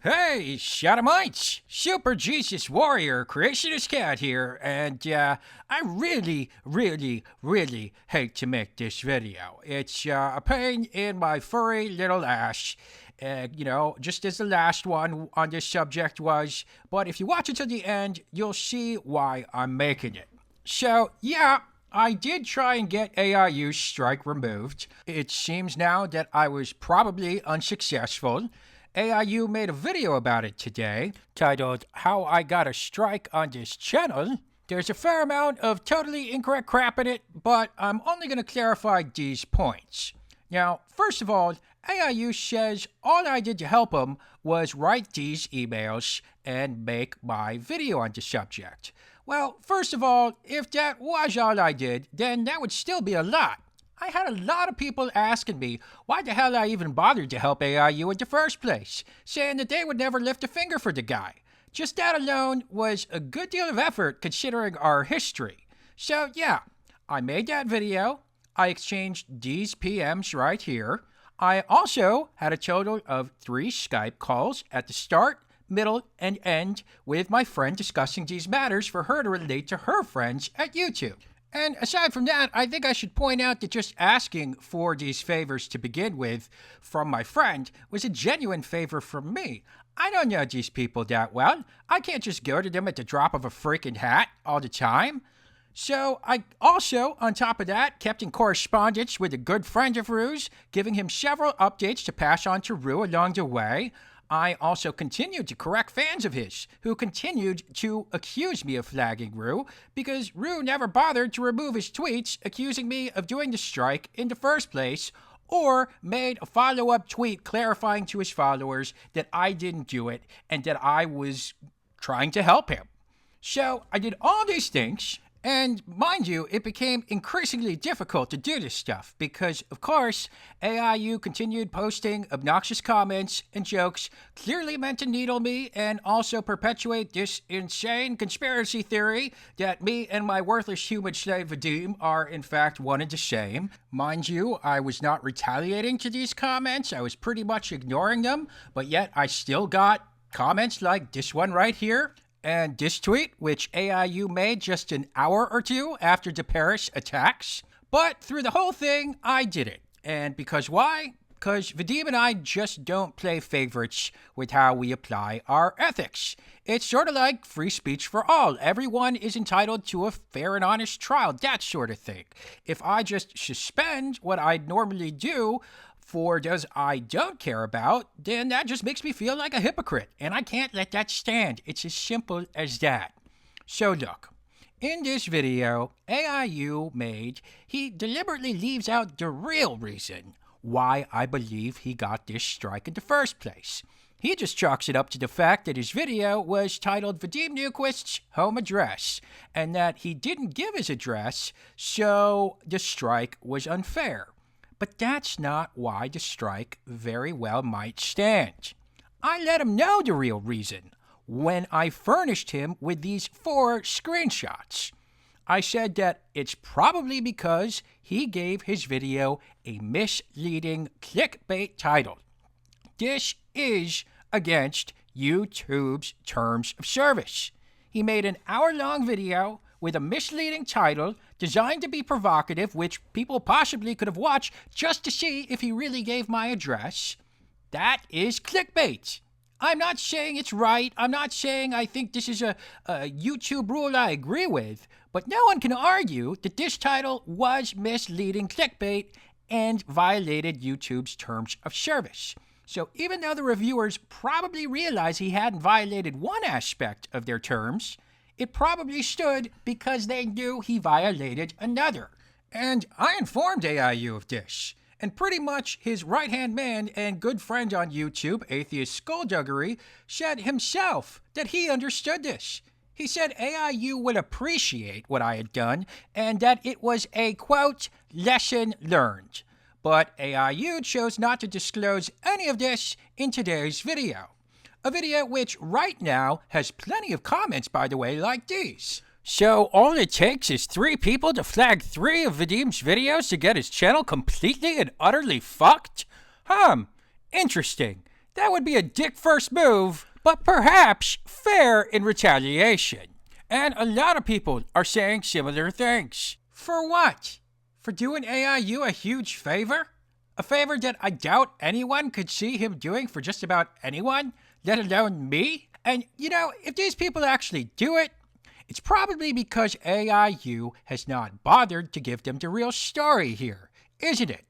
Hey, Shodomites! Super Jesus Warrior Creationist Cat here, and I really hate to make this video. It's a pain in my furry little ass, just as the last one on this subject was, but if you watch it to the end, you'll see why I'm making it. So, yeah, I did try and get AIU's strike removed. It seems now that I was probably unsuccessful. AIU made a video about it today, titled, How I Got a Strike on This Channel. There's a fair amount of totally incorrect crap in it, but I'm only going to clarify these points. Now, first of all, AIU says all I did to help him was write these emails and make my video on the subject. Well, first of all, if that was all I did, then that would still be a lot. I had a lot of people asking me why the hell I even bothered to help AIU in the first place, saying that they would never lift a finger for the guy. Just that alone was a good deal of effort considering our history. So yeah, I made that video. I exchanged these PMs right here. I also had a total of 3 Skype calls at the start, middle, and end with my friend discussing these matters for her to relate to her friends at YouTube. And aside from that, I think I should point out that just asking for these favors to begin with from my friend was a genuine favor from me. I don't know these people that well. I can't just go to them at the drop of a freaking hat all the time. So I also, on top of that, kept in correspondence with a good friend of Rue's, giving him several updates to pass on to Rue along the way. I also continued to correct fans of his, who continued to accuse me of flagging Rue, because Rue never bothered to remove his tweets accusing me of doing the strike in the first place, or made a follow-up tweet clarifying to his followers that I didn't do it and that I was trying to help him. So I did all these things. And mind you, it became increasingly difficult to do this stuff because, of course, AIU continued posting obnoxious comments and jokes clearly meant to needle me and also perpetuate this insane conspiracy theory that me and my worthless human slave Vadim are in fact one and the same. Mind you, I was not retaliating to these comments. I was pretty much ignoring them, but yet I still got comments like this one right here. And this tweet, which AIU made just an hour or two after the Paris attacks. But through the whole thing, I did it. And because why? Because Vadim and I just don't play favorites with how we apply our ethics. It's sort of like free speech for all. Everyone is entitled to a fair and honest trial, that sort of thing. If I just suspend what I'd normally do for those I don't care about, then that just makes me feel like a hypocrite, and I can't let that stand. It's as simple as that. So look, in this video he deliberately leaves out the real reason why I believe he got this strike in the first place. He just chalks it up to the fact that his video was titled Vadim Newquist's Home Address, and that he didn't give his address, so the strike was unfair. But that's not why the strike very well might stand. I let him know the real reason when I furnished him with these 4 screenshots. I said that it's probably because he gave his video a misleading clickbait title. This is against YouTube's terms of service. He made an hour-long video with a misleading title designed to be provocative, which people possibly could have watched just to see if he really gave my address. That is clickbait. I'm not saying it's right. I'm not saying I think this is a YouTube rule I agree with, but no one can argue that this title was misleading clickbait and violated YouTube's terms of service. So even though the reviewers probably realized he hadn't violated one aspect of their terms, it probably stood because they knew he violated another. And I informed AIU of this. And pretty much his right-hand man and good friend on YouTube, Atheist Skullduggery, said himself that he understood this. He said AIU would appreciate what I had done and that it was a, quote, lesson learned. But AIU chose not to disclose any of this in today's video. A video which right now has plenty of comments, by the way, like these. So all it takes is 3 people to flag 3 of Vadim's videos to get his channel completely and utterly fucked? Interesting. That would be a dick-first move, but perhaps fair in retaliation. And a lot of people are saying similar things. For what? For doing AIU a huge favor? A favor that I doubt anyone could see him doing for just about anyone, let alone me? And, if these people actually do it, it's probably because AIU has not bothered to give them the real story here, isn't it?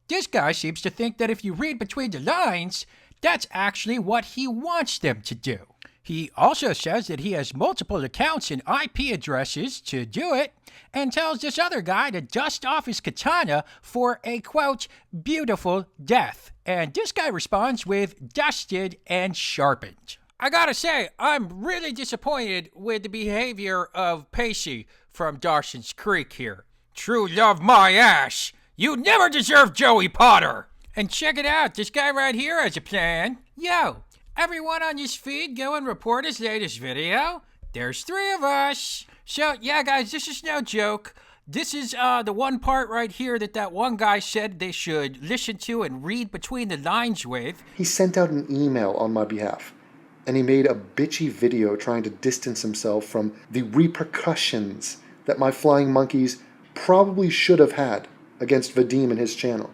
This guy seems to think that if you read between the lines, that's actually what he wants them to do. He also says that he has multiple accounts and IP addresses to do it, and tells this other guy to dust off his katana for a, quote, beautiful death. And this guy responds with dusted and sharpened. I gotta say, I'm really disappointed with the behavior of Pacey from Dawson's Creek here. True love my ass. You never deserved Joey Potter. And check it out, this guy right here has a plan. Yo, everyone on this feed go and report his latest video. There's 3 of us. So, yeah, guys, this is no joke. This is the one part right here that one guy said they should listen to and read between the lines with. He sent out an email on my behalf, and he made a bitchy video trying to distance himself from the repercussions that my flying monkeys probably should have had against Vadim and his channel.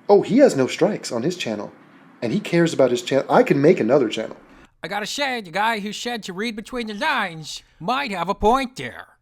Oh, he has no strikes on his channel, and he cares about his channel. I can make another channel. I gotta say, the guy who said to read between the lines might have a point there.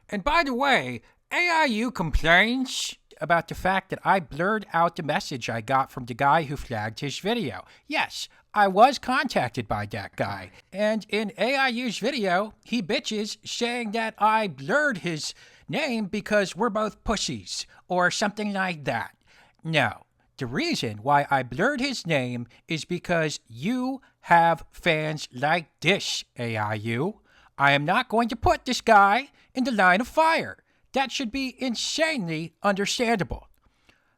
And by the way, AIU complains about the fact that I blurred out the message I got from the guy who flagged his video. Yes, I was contacted by that guy. And in AIU's video, he bitches saying that I blurred his name because we're both pussies, or something like that. No. The reason why I blurred his name is because you have fans like this, AIU. I am not going to put this guy in the line of fire. That should be insanely understandable.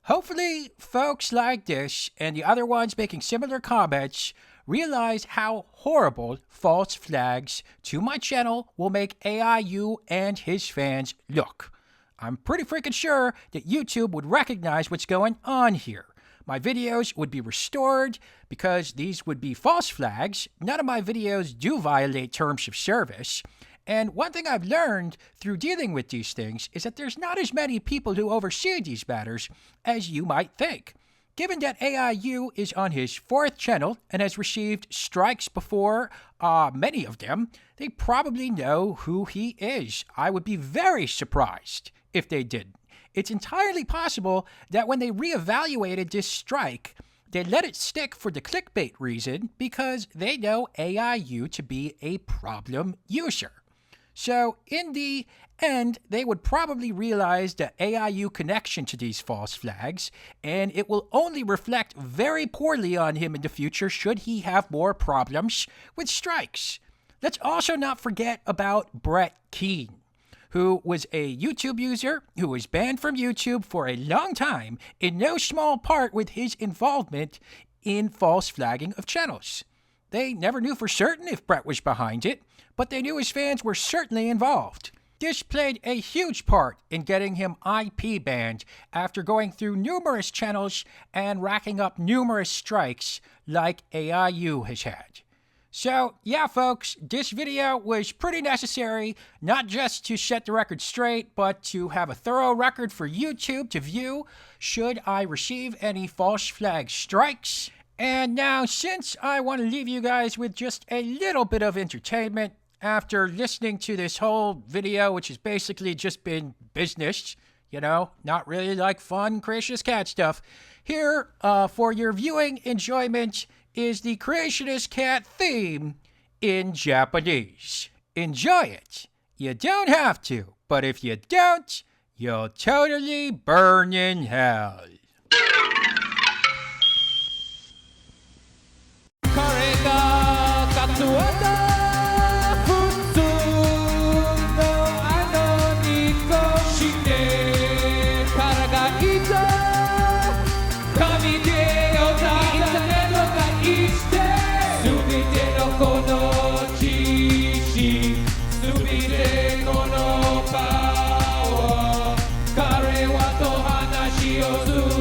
Hopefully, folks like this and the other ones making similar comments realize how horrible false flags to my channel will make AIU and his fans look. I'm pretty freaking sure that YouTube would recognize what's going on here. My videos would be restored because these would be false flags. None of my videos do violate terms of service. And one thing I've learned through dealing with these things is that there's not as many people who oversee these matters as you might think. Given that AIU is on his 4th channel and has received strikes before, many of them, they probably know who he is. I would be very surprised if they didn't. It's entirely possible that when they reevaluated this strike, they let it stick for the clickbait reason because they know AIU to be a problem user. So in the end, they would probably realize the AIU connection to these false flags, and it will only reflect very poorly on him in the future should he have more problems with strikes. Let's also not forget about Brett Keane, who was a YouTube user who was banned from YouTube for a long time, in no small part with his involvement in false flagging of channels. They never knew for certain if Brett was behind it, but they knew his fans were certainly involved. This played a huge part in getting him IP banned after going through numerous channels and racking up numerous strikes like AIU has had. So, yeah, folks, this video was pretty necessary, not just to set the record straight, but to have a thorough record for YouTube to view should I receive any false flag strikes. And now, since I want to leave you guys with just a little bit of entertainment after listening to this whole video, which has basically just been business, not really like fun Creationist cat stuff, here for your viewing enjoyment is the Creationist cat theme in Japanese. Enjoy it. You don't have to, but if you don't, you'll totally burn in hell. 彼はと話をする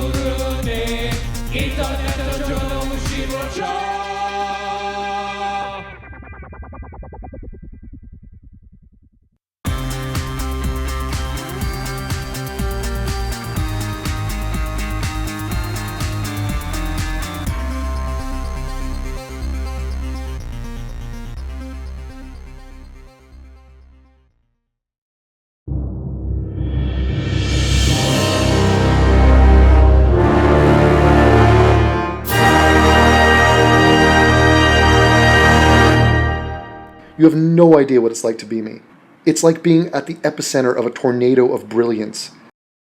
You have no idea what it's like to be me. It's like being at the epicenter of a tornado of brilliance,